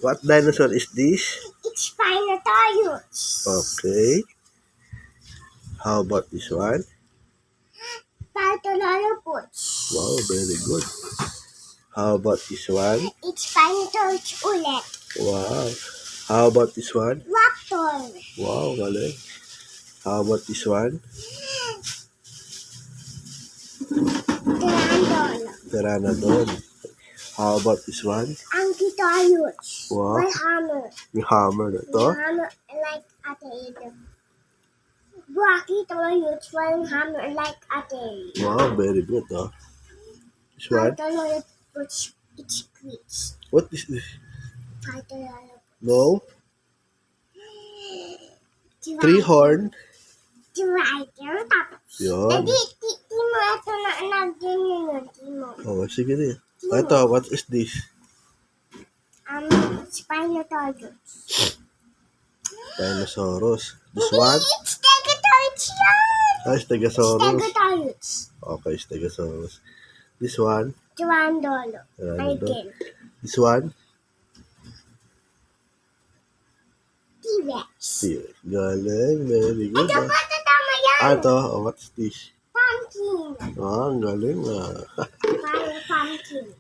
What dinosaur is this? It's Spinosaurus. Okay. How about this one? Paleontolopus. Wow, very good. How about this one? It's Spinosaurus ulit. Wow. How about this one? Raptor. Wow, galing. How about this one? Pteranodon. Pteranodon. How about this one? Ankylosaurus. Wow. May hammer. May hammer na to. May hammer like Ate. Brachiosaurus. May hammer like Ate. Wow, very good. This one? Paleontolopus. It's squeeze. What is this? Paleontolopus. No? Three horn. Triceratops. Yun. Hindi, Timo, ito na nagdin yun, Timo. Oh, sige din. Ito, what is this? Spinosaurus. Dinosaurus. This Hindi, one? it's Stegosaurus yan. Stegosaurus. Stegosaurus. Okay, Stegosaurus. This one? Pteranodon. Pteranodon. Again. This one? T-Rex. Galing, very good. Ito po, tama yan. Ito, what's this? Pumpkin. Ang galing. Parang pumpkin.